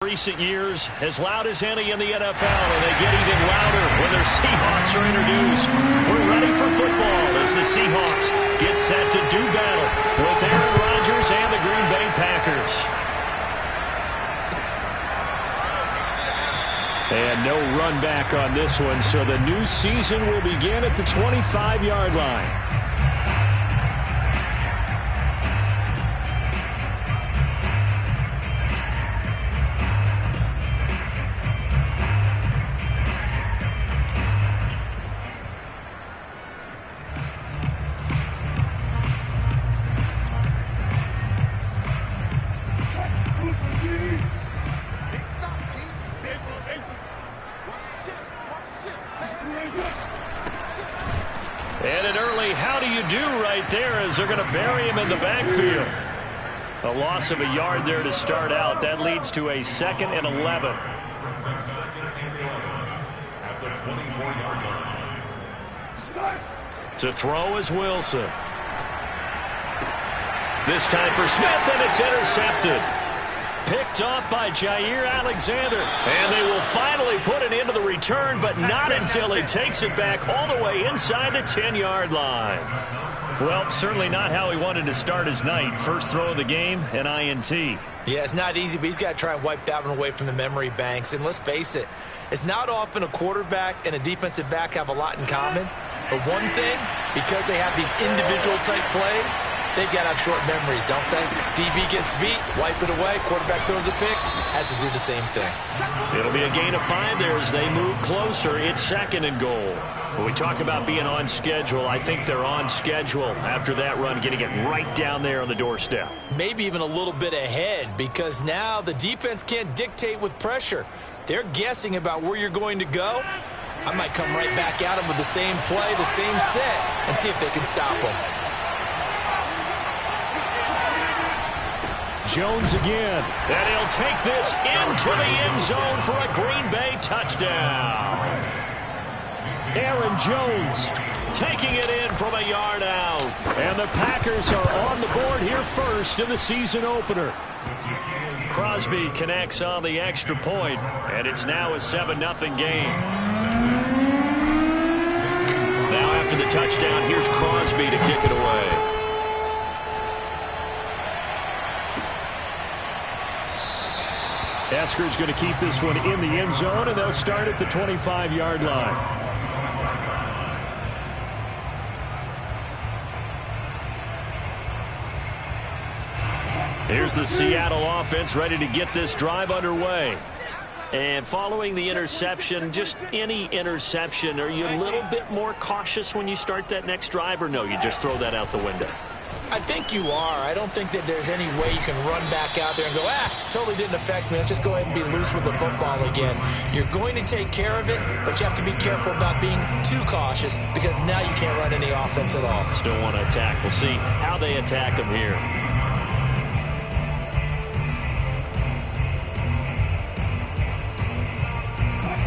recent years, as loud as any in the NFL, and they get even louder when their Seahawks are introduced. We're ready for football as the Seahawks get set to do battle with Aaron Rodgers and the Green Bay Packers. And no run back on this one, so the new season will begin at the 25-yard line. And an early how do you do right there as they're going to bury him in the backfield. A loss of a yard there to start out. That leads to a 2nd and 11. At the 24-yard line. To throw is Wilson. This time for Smith, and it's intercepted. Picked off by Jair Alexander. And they will finally put it into the return, but not until he takes it back all the way inside the 10-yard line. Well, certainly not how he wanted to start his night. First throw of the game, an INT. Yeah, it's not easy, but he's got to try and wipe that one away from the memory banks. And let's face it, it's not often a quarterback and a defensive back have a lot in common. But one thing, because they have these individual type plays, they've got to have short memories, don't they? DB gets beat, wipe it away, quarterback throws a pick, has to do the same thing. It'll be a gain of 5 there as they move closer. It's 2nd and goal. When we talk about being on schedule, I think they're on schedule after that run, getting it right down there on the doorstep. Maybe even a little bit ahead, because now the defense can't dictate with pressure. They're guessing about where you're going to go. I might come right back at them with the same play, the same set, and see if they can stop them. Jones again, and he'll take this into the end zone for a Green Bay touchdown. Aaron Jones taking it in from a yard out. And the Packers are on the board here first in the season opener. Crosby connects on the extra point, and it's now a 7-0 game. Now after the touchdown, here's Crosby to kick it away. Esker's going to keep this one in the end zone, and they'll start at the 25-yard line. Here's the Seattle offense ready to get this drive underway. And following the interception, just any interception, are you a little bit more cautious when you start that next drive, or no, you just throw that out the window? I think you are. I don't think that there's any way you can run back out there and go, totally didn't affect me. Let's just go ahead and be loose with the football again. You're going to take care of it, but you have to be careful about being too cautious because now you can't run any offense at all. Still want to attack. We'll see how they attack them here.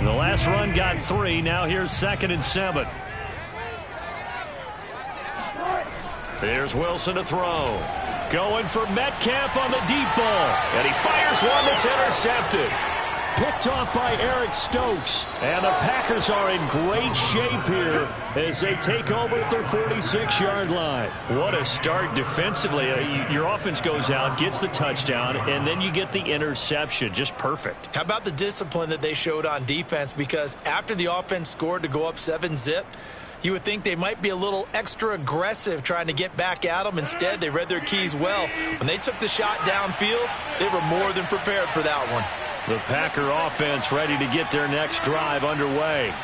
The last run got 3. Now here's 2nd and 7. Here's Wilson to throw. Going for Metcalf on the deep ball. And he fires one that's intercepted. Picked off by Eric Stokes. And the Packers are in great shape here as they take over at their 46-yard line. What a start defensively. Your offense goes out, gets the touchdown, and then you get the interception. Just perfect. How about the discipline that they showed on defense? Because after the offense scored to go up 7-zip, you would think they might be a little extra aggressive trying to get back at them. Instead, they read their keys well. When they took the shot downfield, they were more than prepared for that one. The Packer offense ready to get their next drive underway.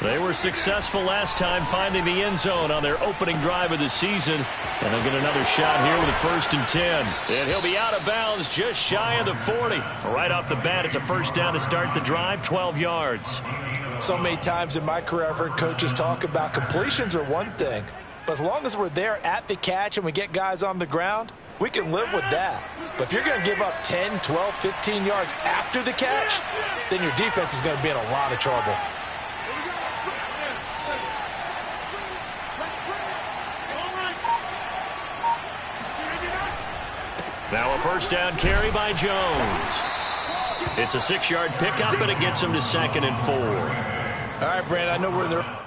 They were successful last time finding the end zone on their opening drive of the season. And they'll get another shot here with a 1st and 10. And he'll be out of bounds just shy of the 40. Right off the bat, it's a first down to start the drive, 12 yards. So many times in my career, I've heard coaches talk about completions are one thing. But as long as we're there at the catch and we get guys on the ground, we can live with that. But if you're going to give up 10, 12, 15 yards after the catch, then your defense is going to be in a lot of trouble. Now a first down carry by Jones. It's a 6-yard pickup, and it gets him to 2nd and 4. All right, Brandon, I know we're in the...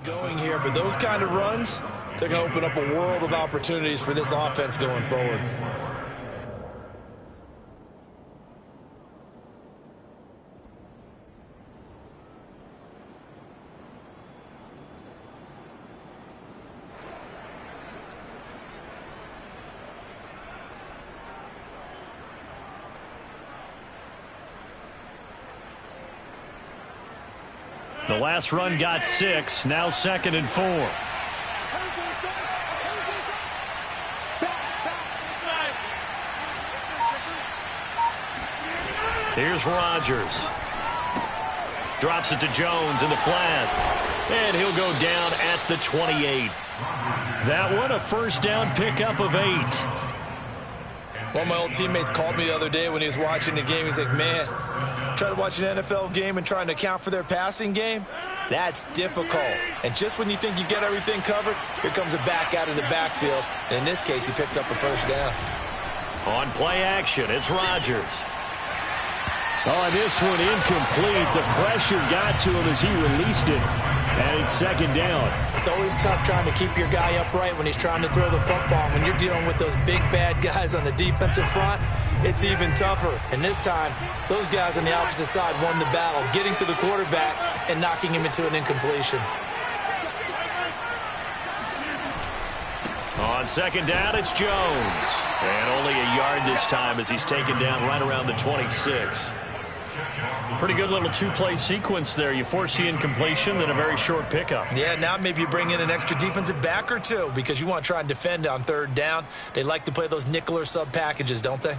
going here, but those kind of runs, they're going to open up a world of opportunities for this offense going forward. The last run got 6, now 2nd and 4. Here's Rodgers. Drops it to Jones in the flat. And he'll go down at the 28. That one, a first down pickup of 8. One of my old teammates called me the other day when he was watching the game. He's like, man, trying to watch an NFL game and trying to account for their passing game, that's difficult. And just when you think you get everything covered, here comes a back out of the backfield. And in this case, he picks up a first down. On play action, it's Rodgers. Oh, this one incomplete. The pressure got to him as he released it. And it's 2nd down. It's always tough trying to keep your guy upright when he's trying to throw the football. When you're dealing with those big, bad guys on the defensive front, it's even tougher. And this time, those guys on the opposite side won the battle, getting to the quarterback and knocking him into an incompletion. On 2nd down, it's Jones. And only a yard this time as he's taken down right around the 26. Pretty good little two-play sequence there. You force the incompletion, then a very short pickup. Yeah, now maybe you bring in an extra defensive back or two because you want to try and defend on 3rd down. They like to play those nickel or sub packages, don't they?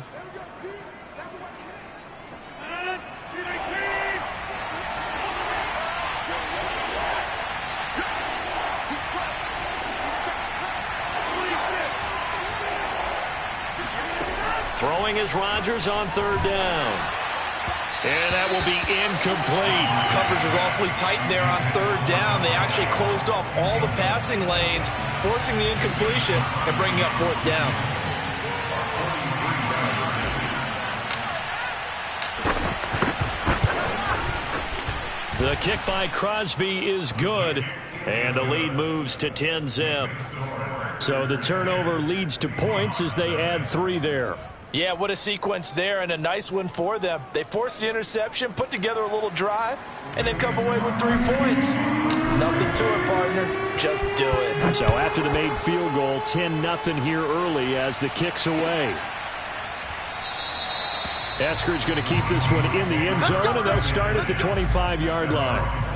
Throwing is Rodgers on 3rd down. And that will be incomplete. Coverage was awfully tight there on 3rd down. They actually closed off all the passing lanes, forcing the incompletion and bringing up 4th down. The kick by Crosby is good, and the lead moves to 10-zip. So the turnover leads to points as they add 3 there. Yeah, what a sequence there, and a nice one for them. They forced the interception, put together a little drive, and then come away with 3 points. Nothing to it, partner. Just do it. So after the made field goal, 10-0 here early as the kick's away. Eskridge going to keep this one in the end zone, and they'll start at the 25-yard line.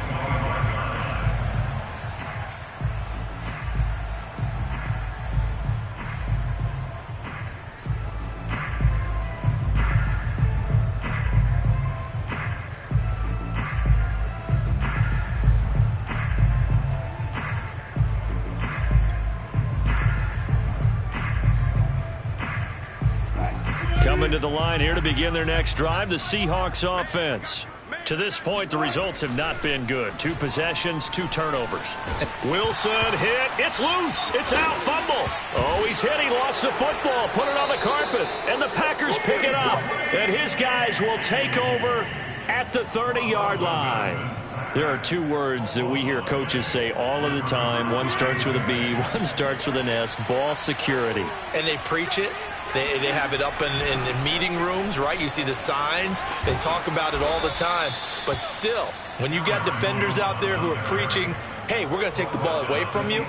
Coming to the line here to begin their next drive, the Seahawks offense. To this point, the results have not been good. 2 possessions, 2 turnovers. Wilson hit. It's loose. It's out. Fumble. Oh, he's hit. He lost the football. Put it on the carpet. And the Packers pick it up. And his guys will take over at the 30-yard line. There are two words that we hear coaches say all of the time. One starts with a B, one starts with an S, ball security. And they preach it. They have it up in meeting rooms, right? You see the signs. They talk about it all the time. But still, when you got defenders out there who are preaching, hey, we're going to take the ball away from you,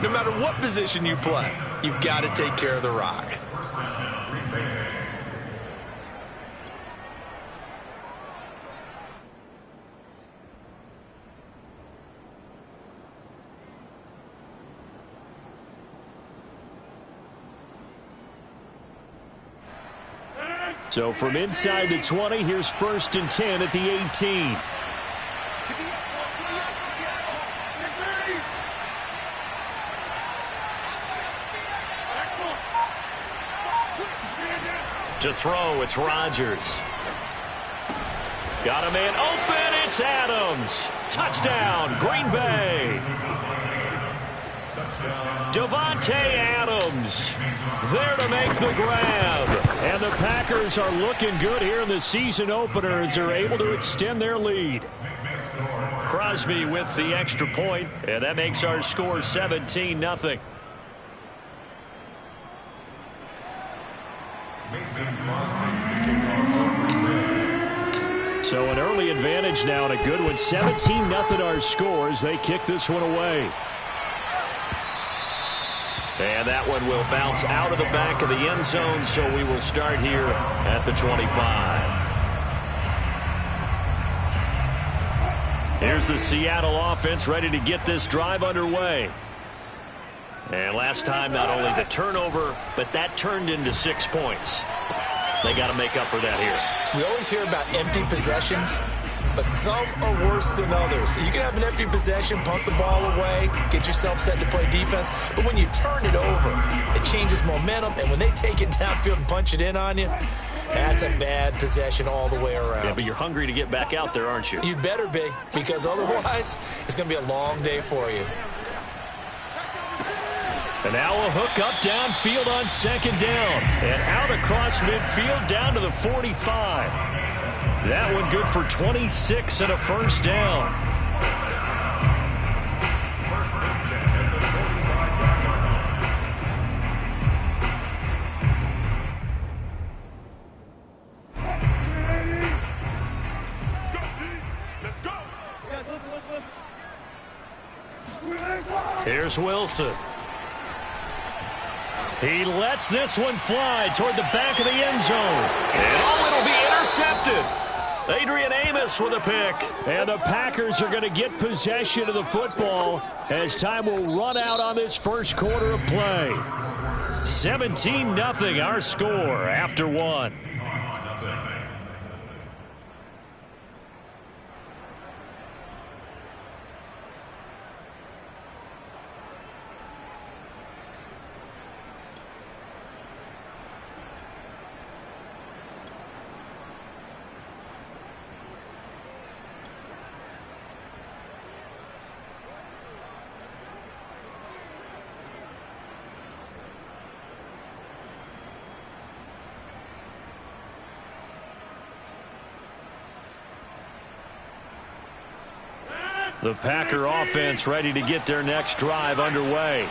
no matter what position you play, you've got to take care of the rock. So from inside the 20, here's 1st and 10 at the 18. To throw, it's Rodgers. Got a man open, it's Adams. Touchdown, Green Bay. Davante Adams there to make the grab. And the Packers are looking good here in the season opener as they're able to extend their lead. Crosby with the extra point, and that makes our score 17-0. So an early advantage now and a good one. 17-0 our scores. They kick this one away. And that one will bounce out of the back of the end zone, so we will start here at the 25. Here's the Seattle offense ready to get this drive underway. And last time, not only the turnover, but that turned into 6 points. They got to make up for that here. We always hear about empty possessions, but some are worse than others. You can have an empty possession, punt the ball away, get yourself set to play defense, but when you turn it over, it changes momentum, and when they take it downfield and punch it in on you, that's a bad possession all the way around. Yeah, but you're hungry to get back out there, aren't you? You better be, because otherwise, it's going to be a long day for you. And now a hook up downfield on 2nd down. And out across midfield down to the 45. That one good for 26 and a 1st down. Here's Wilson. He lets this one fly toward the back of the end zone. And oh, it'll be intercepted. Adrian Amos with a pick. And the Packers are going to get possession of the football as time will run out on this first quarter of play. 17-0 our score after 1. The Packer offense ready to get their next drive underway.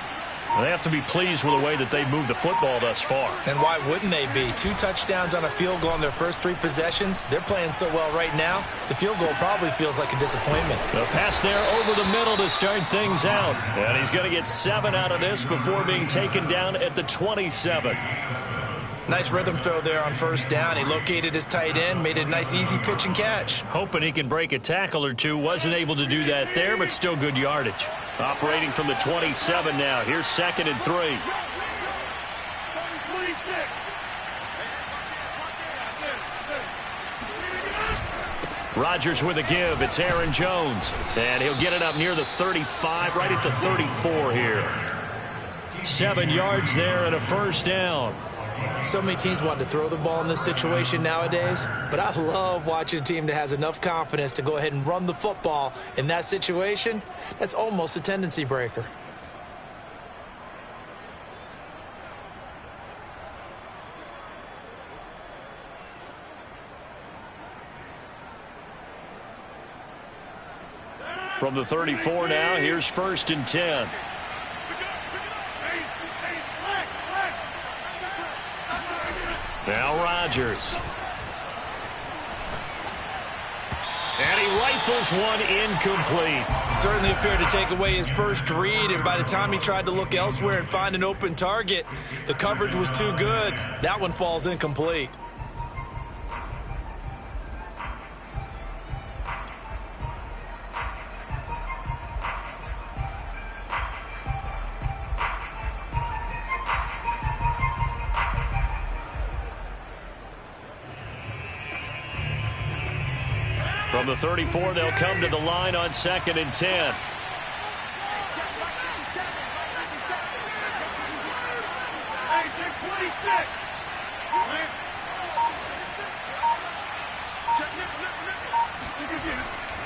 They have to be pleased with the way that they've moved the football thus far. And why wouldn't they be? 2 touchdowns on a field goal in their first 3 possessions. They're playing so well right now, the field goal probably feels like a disappointment. The pass there over the middle to start things out. And he's going to get 7 out of this before being taken down at the 27. Nice rhythm throw there on 1st down. He located his tight end, made it a nice easy pitch and catch. Hoping he can break a tackle or two. Wasn't able to do that there, but still good yardage. Operating from the 27 now. Here's 2nd and 3. Rodgers with a give. It's Aaron Jones. And he'll get it up near the 35, right at the 34 here. 7 yards there and a 1st down. So many teams want to throw the ball in this situation nowadays, but I love watching a team that has enough confidence to go ahead and run the football in that situation. That's almost a tendency breaker. From the 34 now, here's 1st and 10. Now Rodgers. And he rifles one incomplete. Certainly appeared to take away his first read, and by the time he tried to look elsewhere and find an open target, the coverage was too good. That one falls incomplete. From the 34, they'll come to the line on 2nd and 10.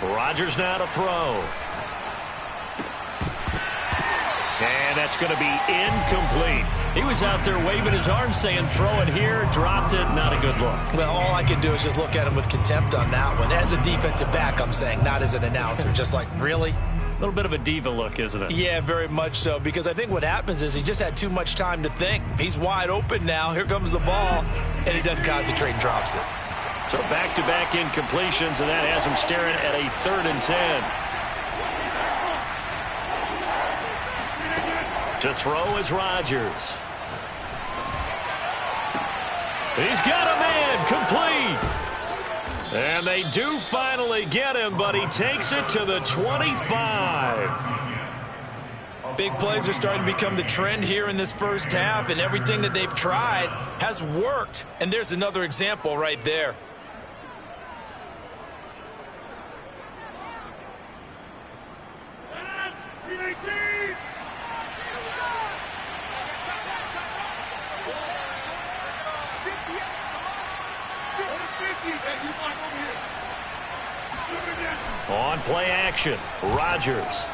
Rodgers now to throw. And that's going to be incomplete. He was out there waving his arms saying throw it here, dropped it, not a good look. Well, all I can do is just look at him with contempt on that one. As a defensive back, I'm saying, not as an announcer. Just like, really? A little bit of a diva look, isn't it? Yeah, very much so, because I think what happens is he just had too much time to think. He's wide open now. Here comes the ball, and he doesn't concentrate and drops it. So back-to-back incompletions, and that has him staring at a 3rd and 10. To throw is Rodgers. He's got a man, complete. And they do finally get him, but he takes it to the 25. Big plays are starting to become the trend here in this first half, and everything that they've tried has worked. And there's another example right there. On play action, Rodgers.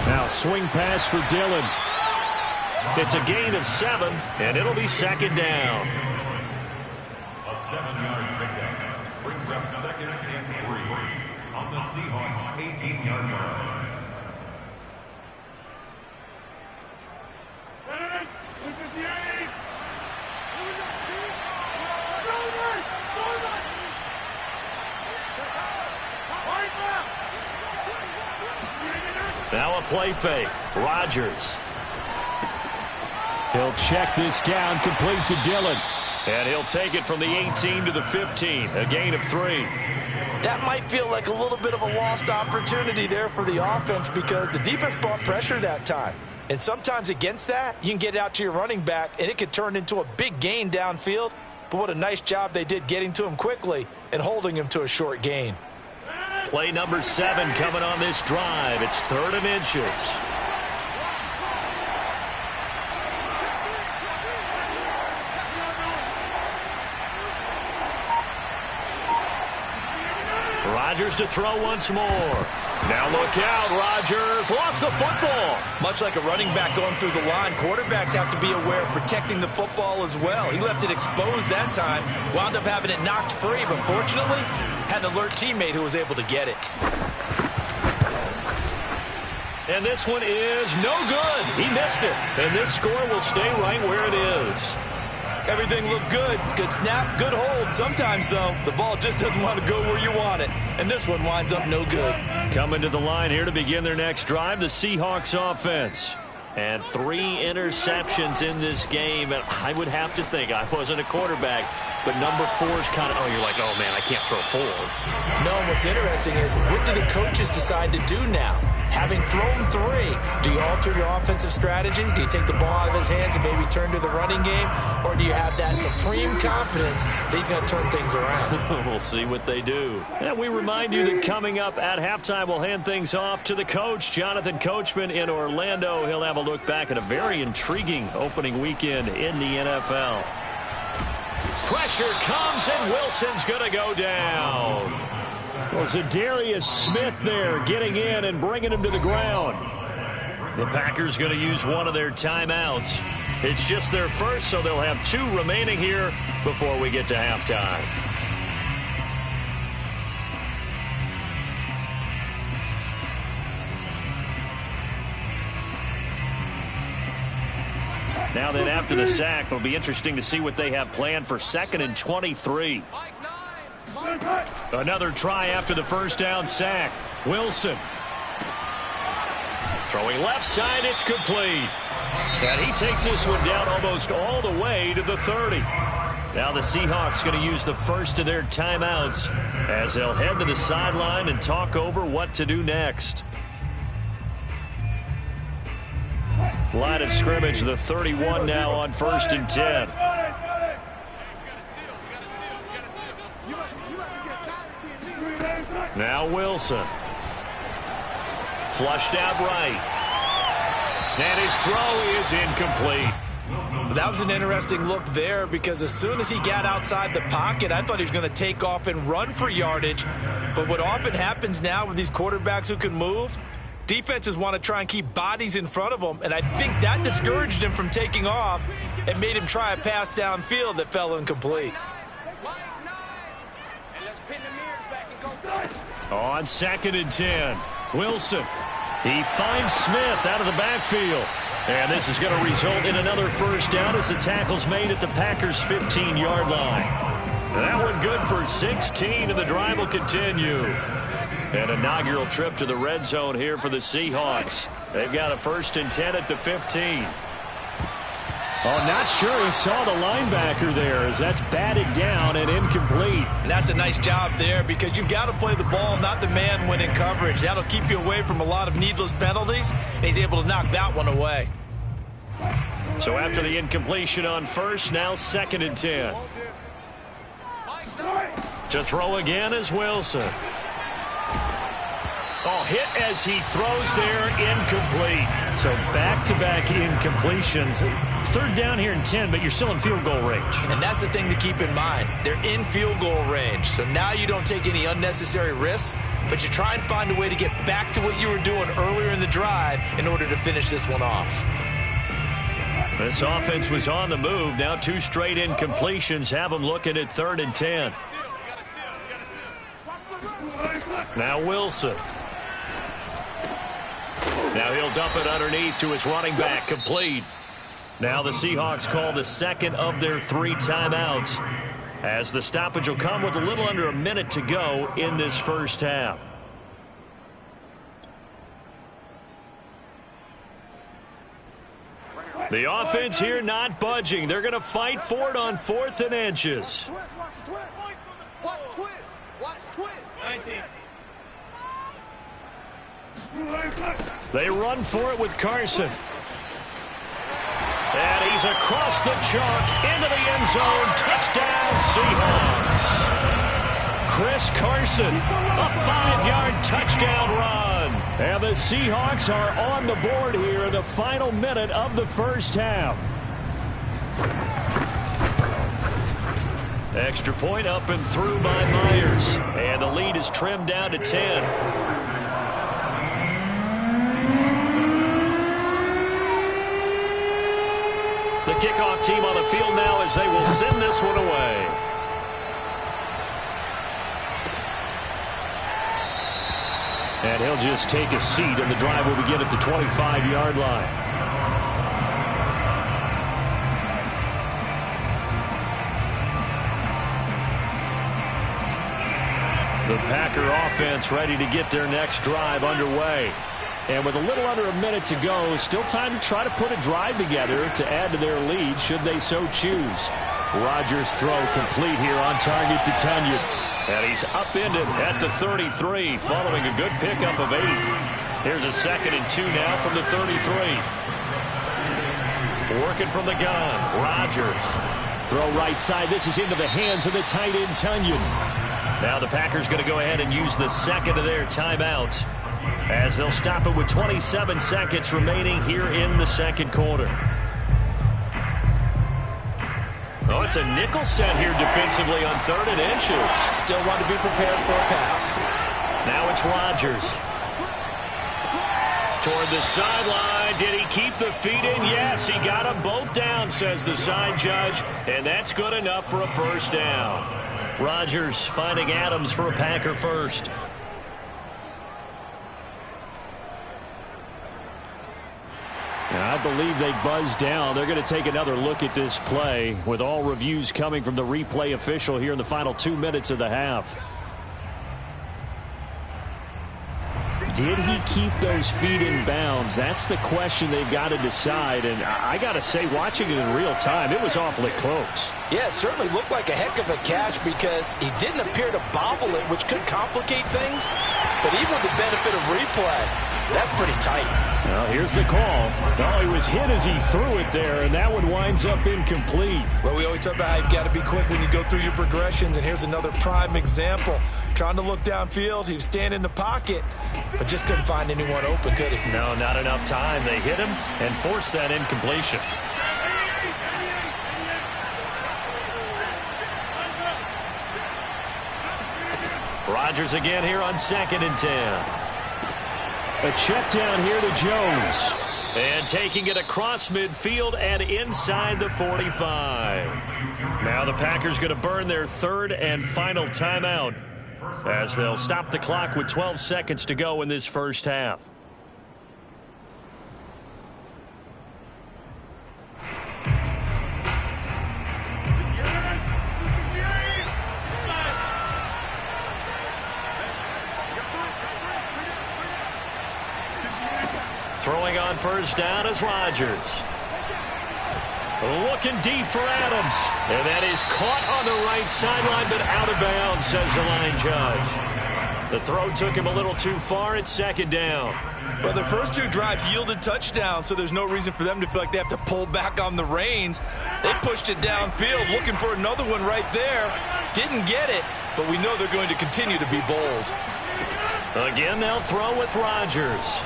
Now swing pass for Dillon. It's a gain of 7, and it'll be 2nd down. A 7-yard pickup brings up 2nd and 3 on the Seahawks' 18-yard line. Now a play fake. Rodgers. He'll check this down, complete to Dillon. And he'll take it from the 18 to the 15, a gain of 3. That might feel like a little bit of a lost opportunity there for the offense because the defense brought pressure that time. And sometimes against that, you can get it out to your running back, and it could turn into a big gain downfield. But what a nice job they did getting to him quickly and holding him to a short gain. Play number 7 coming on this drive. It's 3rd and inches. Rodgers to throw once more. Now look out, Rodgers lost the football. Much like a running back going through the line, quarterbacks have to be aware of protecting the football as well. He left it exposed that time, wound up having it knocked free, but fortunately, had an alert teammate who was able to get it. And this one is no good. He missed it. And this score will stay right where it is. Everything looked good. Good snap, good hold. Sometimes, though, the ball just doesn't want to go where you want it. And this one winds up no good. Coming to the line here to begin their next drive, the Seahawks offense. And 3 interceptions in this game. And I would have to think, I wasn't a quarterback, but number 4 is kind of, you're like, oh, man, I can't throw 4. No, and what's interesting is, what do the coaches decide to do now? Having thrown 3, do you alter your offensive strategy? Do you take the ball out of his hands and maybe turn to the running game? Or do you have that supreme confidence that he's going to turn things around? We'll see what they do. And we remind you that coming up at halftime, we'll hand things off to the coach, Jonathan Coachman in Orlando. He'll have a look back at a very intriguing opening weekend in the NFL. Pressure comes, and Wilson's going to go down. Well, Zadarius Smith there getting in and bringing him to the ground. The Packers going to use one of their timeouts. It's just their first, so they'll have 2 remaining here before we get to halftime. Now then, after the sack, it'll be interesting to see what they have planned for 2nd and 23. Another try after the first down sack. Wilson. Throwing left side, it's complete. And he takes this one down almost all the way to the 30. Now the Seahawks going to use the first of their timeouts as they'll head to the sideline and talk over what to do next. Line of scrimmage, the 31 now on 1st and 10. Now Wilson. Flushed out right. And his throw is incomplete. That was an interesting look there because as soon as he got outside the pocket, I thought he was going to take off and run for yardage. But what often happens now with these quarterbacks who can move, defenses want to try and keep bodies in front of them, and I think that discouraged him from taking off and made him try a pass downfield that fell incomplete. On 2nd and 10, Wilson. He finds Smith out of the backfield. And this is going to result in another first down as the tackle's made at the Packers' 15-yard line. That one good for 16, and the drive will continue. An inaugural trip to the red zone here for the Seahawks. They've got a 1st and 10 at the 15. Oh, not sure he saw the linebacker there as that's batted down and incomplete. And that's a nice job there because you've got to play the ball, not the man when in coverage. That'll keep you away from a lot of needless penalties, and he's able to knock that one away. So after the incompletion on 1st, now 2nd and 10. To throw again is Wilson. Oh, hit as he throws there, incomplete. So back-to-back incompletions. 3rd down here and 10, but you're still in field goal range. And that's the thing to keep in mind. They're in field goal range. So now you don't take any unnecessary risks, but you try and find a way to get back to what you were doing earlier in the drive in order to finish this one off. This offense was on the move. Now 2 straight incompletions have them looking at 3rd and 10. Now Wilson. Now he'll dump it underneath to his running back, complete. Now the Seahawks call the 2nd of their 3 timeouts as the stoppage will come with a little under a minute to go in this first half. The offense here not budging. They're going to fight for it on 4th and inches. They run for it with Carson. And he's across the chalk into the end zone. Touchdown, Seahawks. Chris Carson, a 5-yard touchdown run. And the Seahawks are on the board here in the final minute of the first half. Extra point up and through by Myers. And the lead is trimmed down to 10. The kickoff team on the field now as they will send this one away. And he'll just take a seat, and the drive will begin at the 25-yard line. The Packer offense ready to get their next drive underway. And with a little under a minute to go, still time to try to put a drive together to add to their lead should they so choose. Rodgers' throw complete here on target to Tunyon. And he's upended at the 33 following a good pickup of 8. Here's a 2nd and 2 now from the 33. Working from the gun, Rodgers. Throw right side. This is into the hands of the tight end, Tunyon. Now the Packers going to go ahead and use the 2nd of their timeouts, as they'll stop it with 27 seconds remaining here in the 2nd quarter. Oh, it's a nickel set here defensively on 3rd and inches. Still want to be prepared for a pass. Now it's Rodgers. Toward the sideline. Did he keep the feet in? Yes, he got them both down, says the side judge. And that's good enough for a first down. Rodgers finding Adams for a Packer first. Now believe they buzzed down. They're going to take another look at this play with all reviews coming from the replay official here in the final 2 minutes of the half. Did he keep those feet in bounds? That's the question they've got to decide. And I got to say, watching it in real time, it was awfully close. Yeah, it certainly looked like a heck of a catch because he didn't appear to bobble it, which could complicate things. But even with the benefit of replay, that's pretty tight. Well, here's the call. Oh, he was hit as he threw it there, and that one winds up incomplete. Well, we always talk about how you've got to be quick when you go through your progressions, and here's another prime example. Trying to look downfield, he was standing in the pocket, but just couldn't find anyone open, could he? No, not enough time. They hit him and forced that incompletion. Rodgers again here on 2nd and 10. A check down here to Jones. And taking it across midfield and inside the 45. Now the Packers going to burn their 3rd and final timeout as they'll stop the clock with 12 seconds to go in this first half. Throwing on first down is Rodgers. Looking deep for Adams. And that is caught on the right sideline, but out of bounds, says the line judge. The throw took him a little too far. It's 2nd down. Well, their first 2 drives yielded touchdowns, so there's no reason for them to feel like they have to pull back on the reins. They pushed it downfield, looking for another one right there. Didn't get it, but we know they're going to continue to be bold. Again, they'll throw with Rodgers.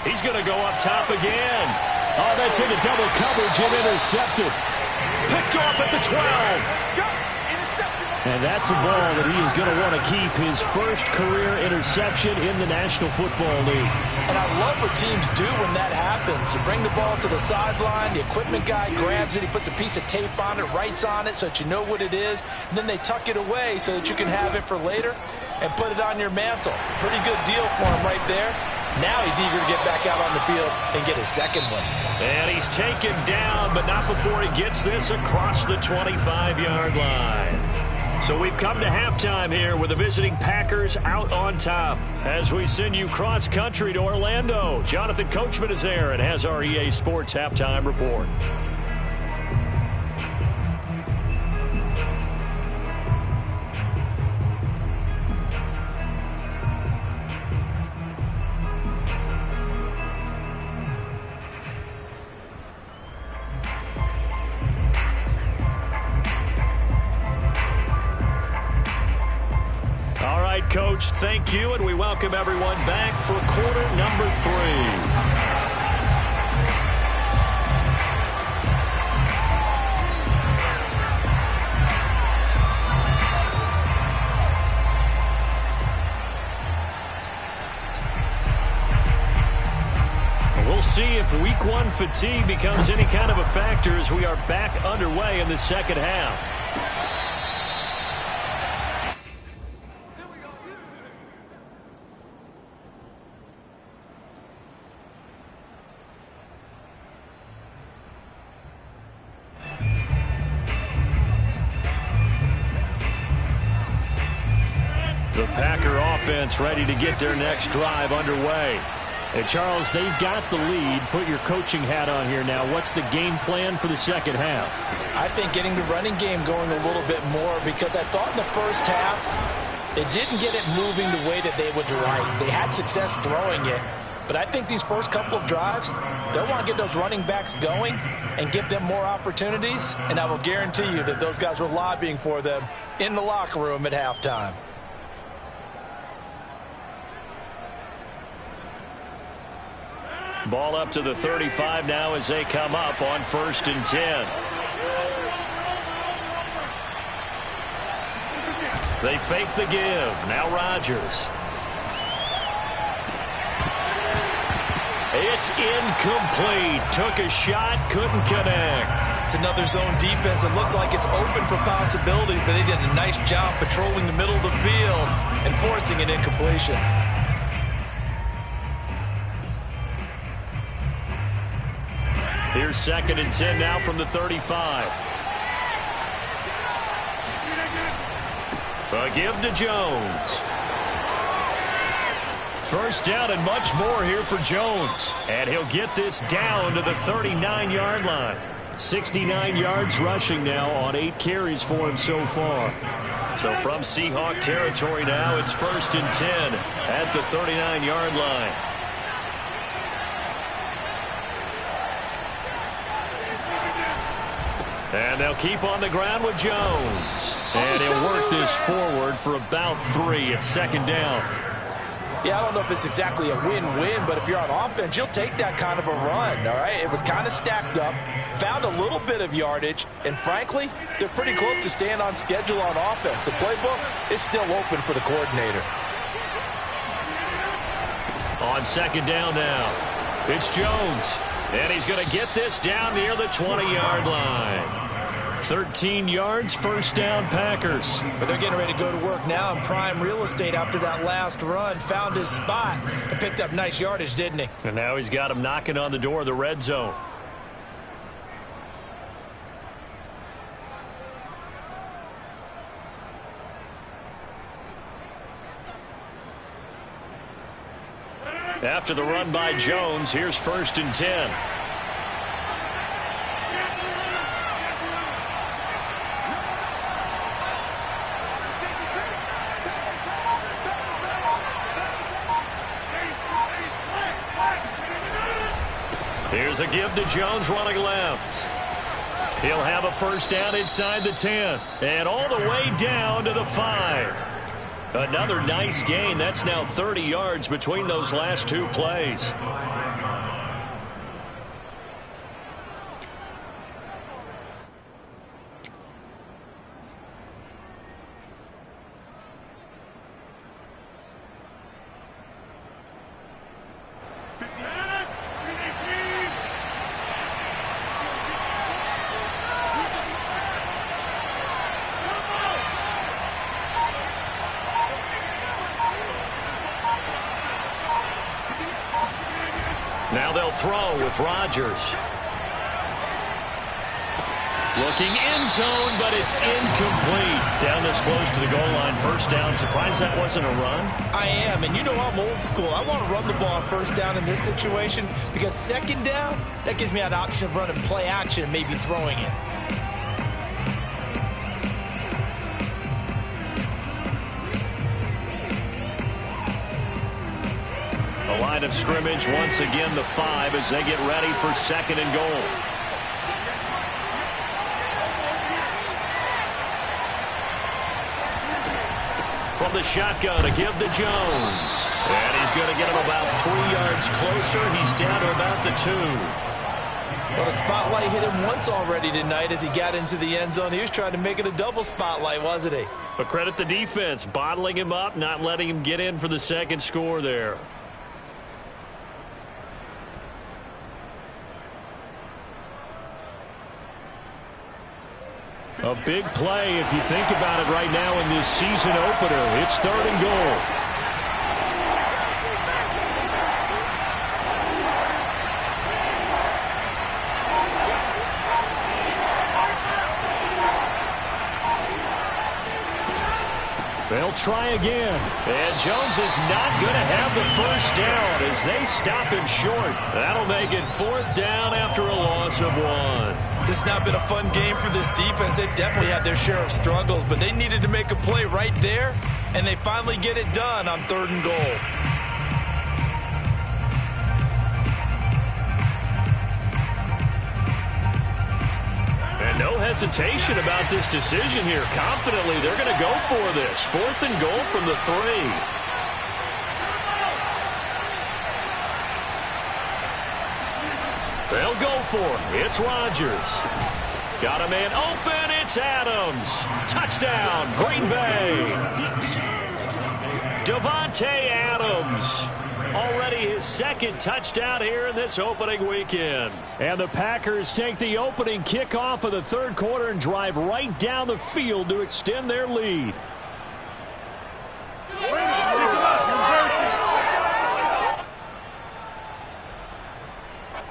He's going to go up top again. Oh, that's into double coverage and intercepted. Picked off at the 12. And that's a ball that he is going to want to keep, his first career interception in the National Football League. And I love what teams do when that happens. You bring the ball to the sideline, the equipment guy grabs it, he puts a piece of tape on it, writes on it so that you know what it is, and then they tuck it away so that you can have it for later and put it on your mantle. Pretty good deal for him right there. Now he's eager to get back out on the field and get his second one. And he's taken down, but not before he gets this across the 25-yard line. So we've come to halftime here with the visiting Packers out on top. As we send you cross-country to Orlando, Jonathan Coachman is there and has our EA Sports halftime report. Coach, thank you, and we welcome everyone back for quarter number 3. We'll see if week 1 fatigue becomes any kind of a factor as we are back underway in the second half. The Packer offense ready to get their next drive underway. And Charles, they've got the lead. Put your coaching hat on here now. What's the game plan for the second half? I think getting the running game going a little bit more, because I thought in the first half they didn't get it moving the way that they would like. They had success throwing it, but I think these first couple of drives, they'll want to get those running backs going and give them more opportunities, and I will guarantee you that those guys were lobbying for them in the locker room at halftime. Ball up to the 35 now as they come up on 1st and 10. They fake the give. Now Rodgers. It's incomplete. Took a shot, couldn't connect. It's another zone defense. It looks like it's open for possibilities, but they did a nice job patrolling the middle of the field and forcing an incompletion. Here's 2nd and 10 now from the 35. A give to Jones. First down and much more here for Jones. And he'll get this down to the 39-yard line. 69 yards rushing now on 8 carries for him so far. So from Seahawk territory now, it's 1st and 10 at the 39-yard line. And they'll keep on the ground with Jones. And he'll work this forward for about 3 at 2nd down. Yeah, I don't know if it's exactly a win-win, but if you're on offense, you'll take that kind of a run, all right? It was kind of stacked up, found a little bit of yardage, and frankly, they're pretty close to staying on schedule on offense. The playbook is still open for the coordinator. On 2nd down now, it's Jones, and he's going to get this down near the 20-yard line. 13 yards, 1st down, Packers. But they're getting ready to go to work now in prime real estate after that last run. Found his spot and picked up nice yardage, didn't he? And now he's got him knocking on the door of the red zone. After the run by Jones, here's 1st and 10. Here's a give to Jones running left. He'll have a 1st down inside the 10 and all the way down to the 5. Another nice gain. That's now 30 yards between those last 2 plays. Now they'll throw with Rodgers. Looking end zone, but it's incomplete. Down this close to the goal line, 1st down. Surprised that wasn't a run? I am, and you know I'm old school. I want to run the ball 1st down in this situation because 2nd down, that gives me an option of running play action and maybe throwing it. A line of scrimmage, once again the 5 as they get ready for 2nd and goal. From the shotgun, a give to Jones. And he's going to get him about 3 yards closer. He's down to about the 2. Well, the spotlight hit him once already tonight as he got into the end zone. He was trying to make it a double spotlight, wasn't he? But credit the defense, bottling him up, not letting him get in for the 2nd score there. A big play if you think about it right now in this season opener. It's 3rd and goal. They'll try again. And Jones is not going to have the 1st down as they stop him short. That'll make it 4th down after a loss of 1. This has not been a fun game for this defense. They've definitely had their share of struggles, but they needed to make a play right there, and they finally get it done on 3rd and goal. And no hesitation about this decision here. Confidently, they're going to go for this. 4th and goal from the 3. They'll go for it. It's Rodgers. Got a man open. It's Adams. Touchdown, Green Bay. Davante Adams. Already his 2nd touchdown here in this opening weekend. And the Packers take the opening kickoff of the 3rd quarter and drive right down the field to extend their lead.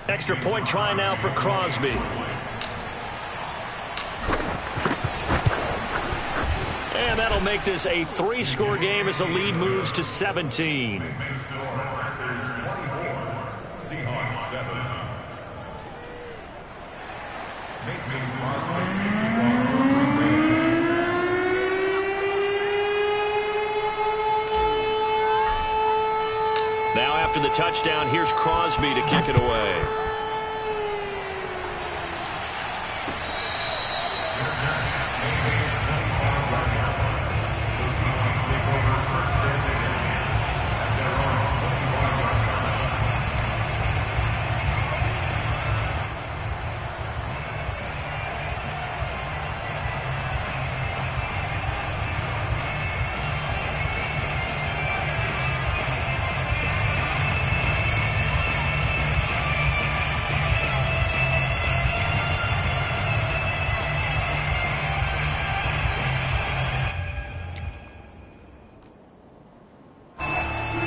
Extra point try now for Crosby. And that'll make this a 3-score game as the lead moves to 17. Seahawks 7. Now after the touchdown, here's Crosby to kick it away.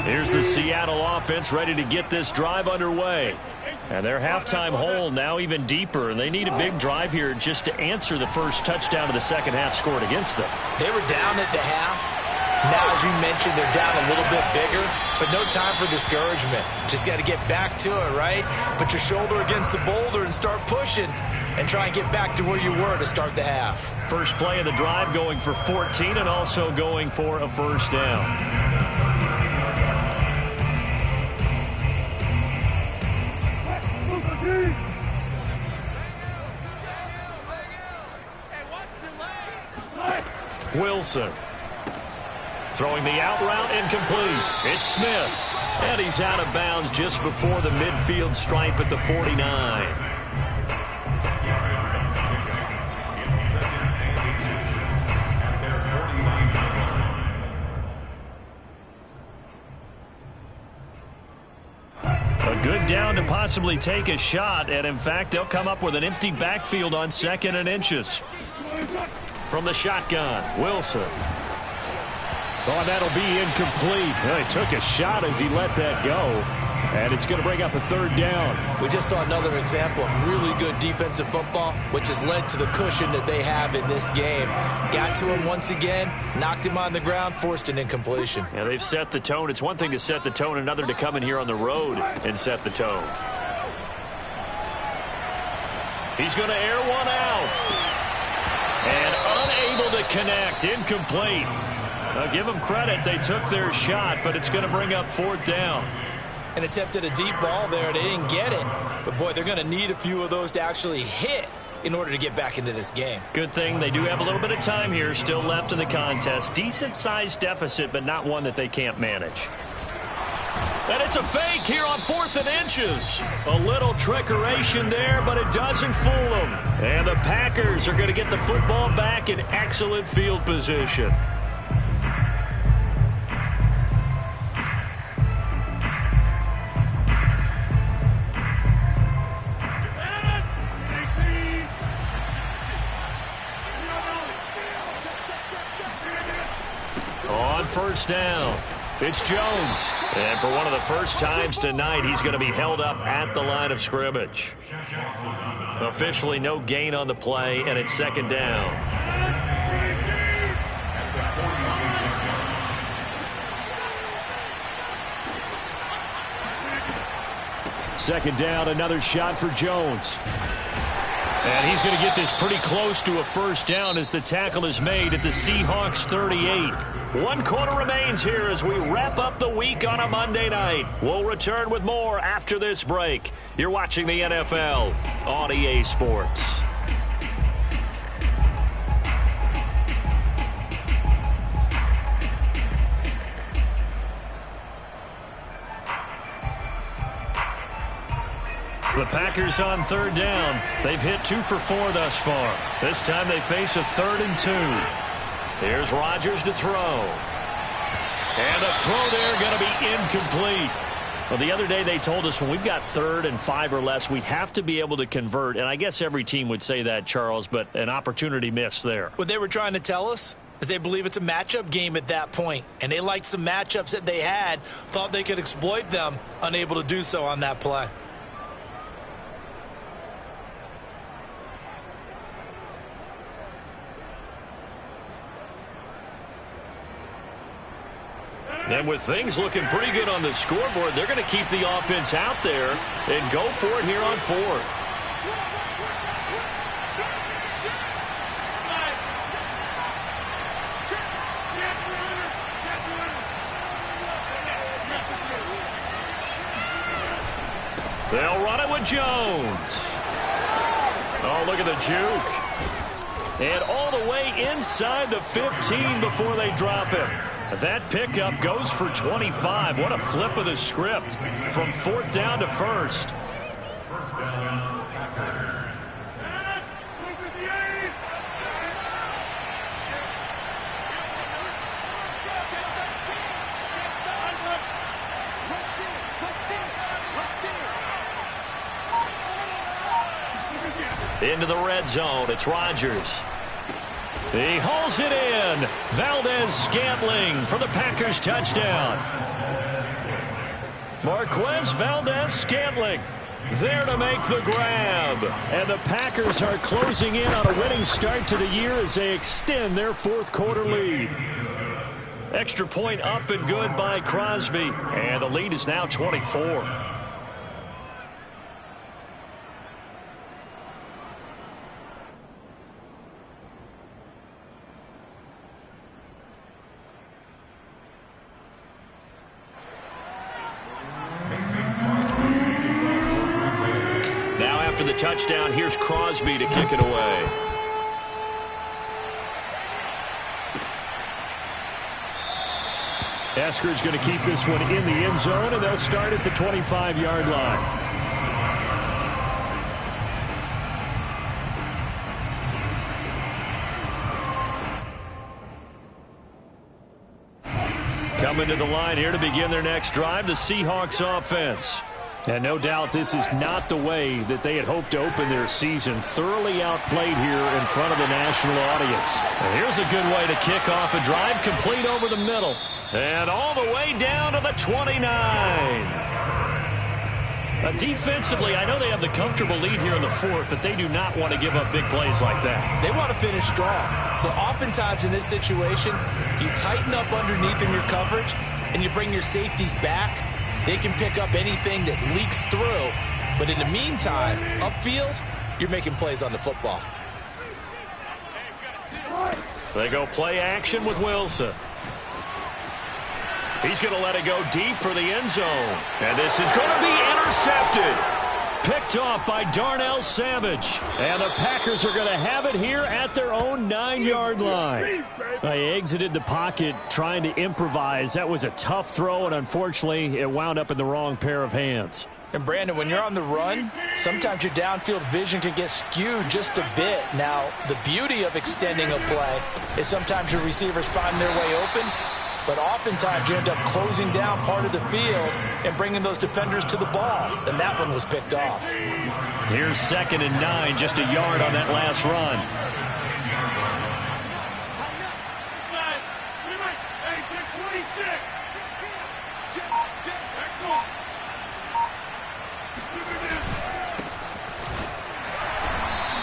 Here's the Seattle offense ready to get this drive underway. And their halftime hole now even deeper, and they need a big drive here just to answer the first touchdown of the second half scored against them. They were down at the half. Now, as you mentioned, they're down a little bit bigger, but no time for discouragement. Just got to get back to it, right? Put your shoulder against the boulder and start pushing and try and get back to where you were to start the half. First play of the drive going for 14 and also going for a first down. Wilson throwing the out route incomplete. It's Smith, and he's out of bounds just before the midfield stripe at the 49. A good down to possibly take a shot, and in fact they'll come up with an empty backfield on 2nd and inches. From the shotgun, Wilson. Oh, that'll be incomplete. Well, he took a shot as he let that go. And it's going to bring up a 3rd down. We just saw another example of really good defensive football, which has led to the cushion that they have in this game. Got to him once again, knocked him on the ground, forced an incompletion. Yeah, they've set the tone. It's one thing to set the tone, another to come in here on the road and set the tone. He's going to air one out. And unable to connect, incomplete. I'll give them credit. They took their shot, but it's going to bring up 4th down. An attempt at a deep ball there. They didn't get it. But, boy, they're going to need a few of those to actually hit in order to get back into this game. Good thing they do have a little bit of time here still left in the contest. Decent-sized deficit, but not one that they can't manage. And it's a fake here on 4th and inches. A little trickeration there, but it doesn't fool them. And the Packers are going to get the football back in excellent field position. On 1st down, it's Jones. And for one of the first times tonight, he's going to be held up at the line of scrimmage. Officially no gain on the play, and it's 2nd down. Second down, another shot for Jones. And he's going to get this pretty close to a first down as the tackle is made at the Seahawks 38. 1 quarter remains here as we wrap up the week on a Monday night. We'll return with more after this break. You're watching the NFL on EA Sports. The Packers on 3rd down. They've hit 2 for 4 thus far. This time they face a 3rd and 2. Here's Rodgers to throw. And the throw there going to be incomplete. Well, the other day they told us when we've got 3rd and 5 or less, we have to be able to convert. And I guess every team would say that, Charles, but an opportunity missed there. What they were trying to tell us is they believe it's a matchup game at that point. And they liked some matchups that they had, thought they could exploit them, unable to do so on that play. And with things looking pretty good on the scoreboard, they're going to keep the offense out there and go for it here on fourth. They'll run it with Jones. Oh, look at the juke. And all the way inside the 15 before they drop him. That pickup goes for 25. What a flip of the script from fourth down to first. First down, Packers. Into the red zone. It's Rodgers. He hauls it in. Valdez-Scantling for the Packers touchdown. Marquez Valdez-Scantling there to make the grab. And the Packers are closing in on a winning start to the year as they extend their fourth quarter lead. Extra point up and good by Crosby. And the lead is now 24. After the touchdown, here's Crosby to kick it away. Eskridge going to keep this one in the end zone, and they'll start at the 25-yard line. Coming to the line here to begin their next drive, the Seahawks offense. And no doubt this is not the way that they had hoped to open their season. Thoroughly outplayed here in front of the national audience. And here's a good way to kick off a drive, complete over the middle. And all the way down to the 29. Defensively, I know they have the comfortable lead here in the fourth, but they do not want to give up big plays like that. They want to finish strong. So oftentimes in this situation, you tighten up underneath in your coverage, and you bring your safeties back. They can pick up anything that leaks through. But in the meantime, upfield, you're making plays on the football. They go play action with Wilson. He's going to let it go deep for the end zone. And this is going to be intercepted. Picked off by Darnell Savage. And the Packers are going to have it here at their own 9-yard line. They exited the pocket trying to improvise. That was a tough throw, and unfortunately, it wound up in the wrong pair of hands. And, Brandon, when you're on the run, sometimes your downfield vision can get skewed just a bit. Now, the beauty of extending a play is sometimes your receivers find their way open, but oftentimes you end up closing down part of the field and bringing those defenders to the ball. And that one was picked off. Here's 2nd and 9, just a yard on that last run.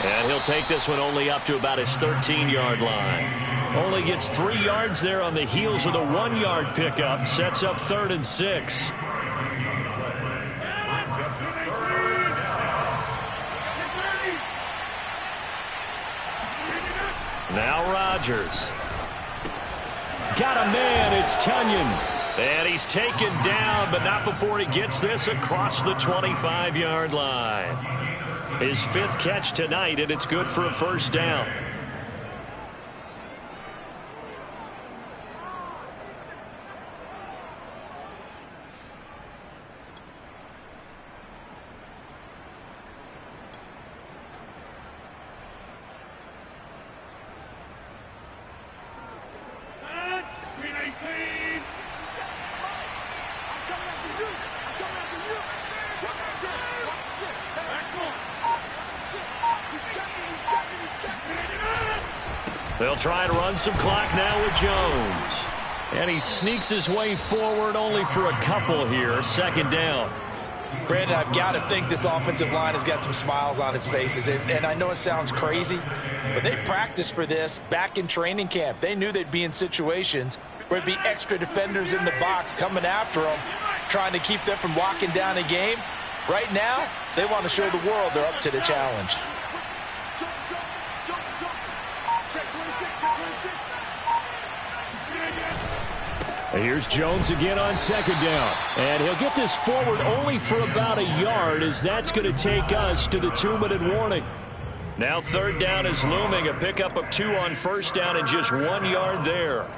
And he'll take this one only up to about his 13-yard line. Only gets 3 yards there on the heels of the 1-yard pickup. Sets up 3rd and 6. Now Rodgers. Got a man. It's Tunyon. And he's taken down, but not before he gets this across the 25-yard line. His 5th catch tonight, and it's good for a first down. They'll try to run some clock now with Jones. And he sneaks his way forward only for a couple here. 2nd down. Brandon, I've got to think this offensive line has got some smiles on its faces. And I know it sounds crazy, but they practiced for this back in training camp. They knew they'd be in situations where there'd be extra defenders in the box coming after them, trying to keep them from locking down a game. Right now, they want to show the world they're up to the challenge. And here's Jones again on second down. And he'll get this forward only for about a yard, as that's going to take us to the 2-minute warning. Now third down is looming. A pickup of 2 on first down and just 1 yard there.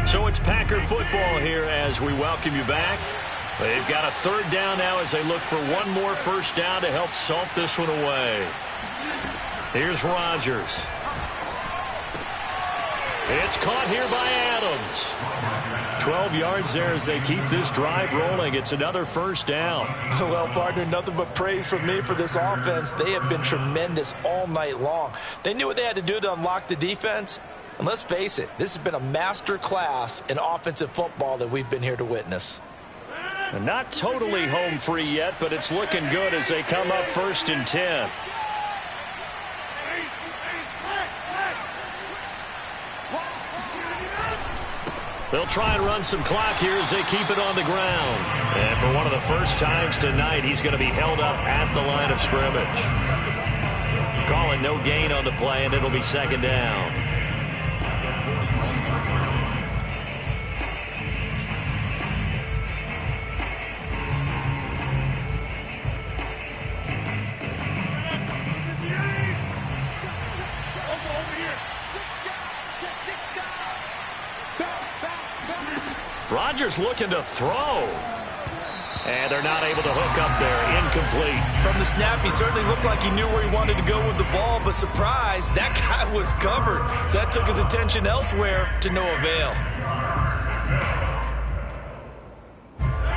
So it's Packer football here as we welcome you back. They've got a third down now as they look for one more first down to help salt this one away. Here's Rodgers. It's caught here by Adams. 12 yards there as they keep this drive rolling. It's another first down. Well, partner, nothing but praise from me for this offense. They have been tremendous all night long. They knew what they had to do to unlock the defense. And let's face it, this has been a master class in offensive football that we've been here to witness. And not totally home free yet, but it's looking good as they come up 1st and 10. They'll try and run some clock here as they keep it on the ground. And for one of the first times tonight, he's going to be held up at the line of scrimmage. Calling no gain on the play, and it'll be second down. Rodgers looking to throw. And they're not able to hook up there. Incomplete. From the snap, he certainly looked like he knew where he wanted to go with the ball, but surprise, that guy was covered. So that took his attention elsewhere to no avail.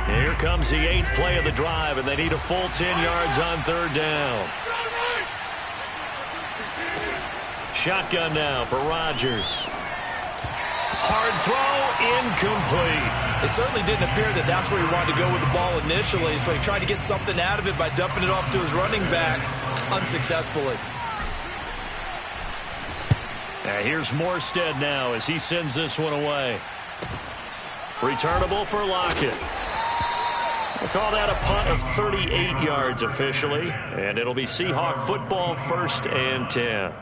Here comes the 8th play of the drive, and they need a full 10 yards on third down. Shotgun now for Rodgers. Hard throw, incomplete. It certainly didn't appear that that's where he wanted to go with the ball initially, so he tried to get something out of it by dumping it off to his running back unsuccessfully. Here's Morstead now as he sends this one away. Returnable for Lockett. We'll call that a punt of 38 yards officially, and it'll be Seahawk football 1st and 10.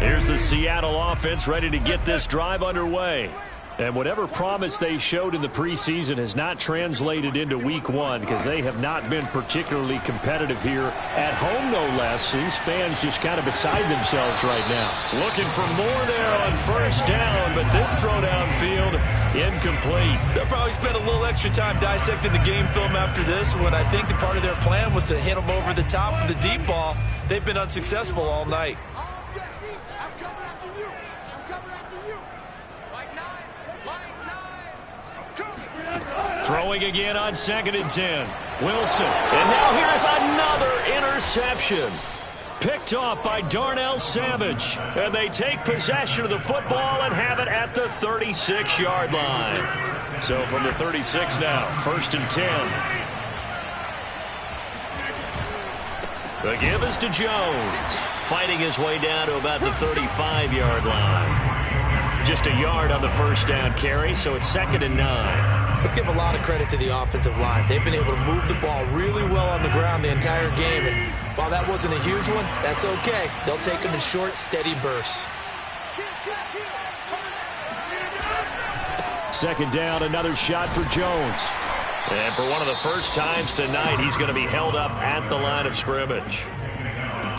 Here's the Seattle offense ready to get this drive underway. And whatever promise they showed in the preseason has not translated into week 1 because they have not been particularly competitive here at home, no less. These fans just kind of beside themselves right now. Looking for more there on first down, but this throw downfield, incomplete. They'll probably spend a little extra time dissecting the game film after this one. I think the part of their plan was to hit them over the top of the deep ball. They've been unsuccessful all night. Throwing again on 2nd and 10. Wilson. And now here's another interception. Picked off by Darnell Savage. And they take possession of the football and have it at the 36-yard line. So from the 36 now, 1st and 10. The give is to Jones. Fighting his way down to about the 35-yard line. Just a yard on the first down carry, so it's 2nd and 9. Let's give a lot of credit to the offensive line. They've been able to move the ball really well on the ground the entire game. And while that wasn't a huge one, that's okay. They'll take them in short, steady bursts. 2nd down, another shot for Jones. And for one of the first times tonight, he's going to be held up at the line of scrimmage.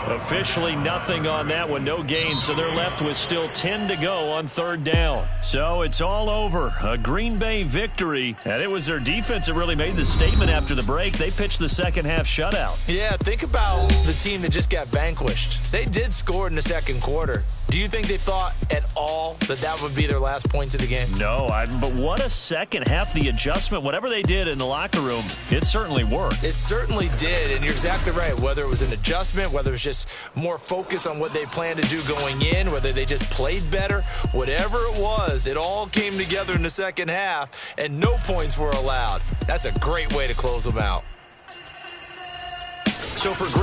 Officially nothing on that one, no gain, so they're left with still 10 to go on 3rd down. So it's all over, a Green Bay victory, and it was their defense that really made the statement after the break. They pitched the second half shutout. Yeah, think about the team that just got vanquished. They did score in the second quarter. Do you think they thought at all that that would be their last points of the game? No, but what a second half. The adjustment, whatever they did in the locker room, it certainly worked. It certainly did, and you're exactly right. Whether it was an adjustment, whether it was just just more focused on what they planned to do going in, whether they just played better, whatever it was, it all came together in the second half, and no points were allowed. That's a great way to close them out. So for Green,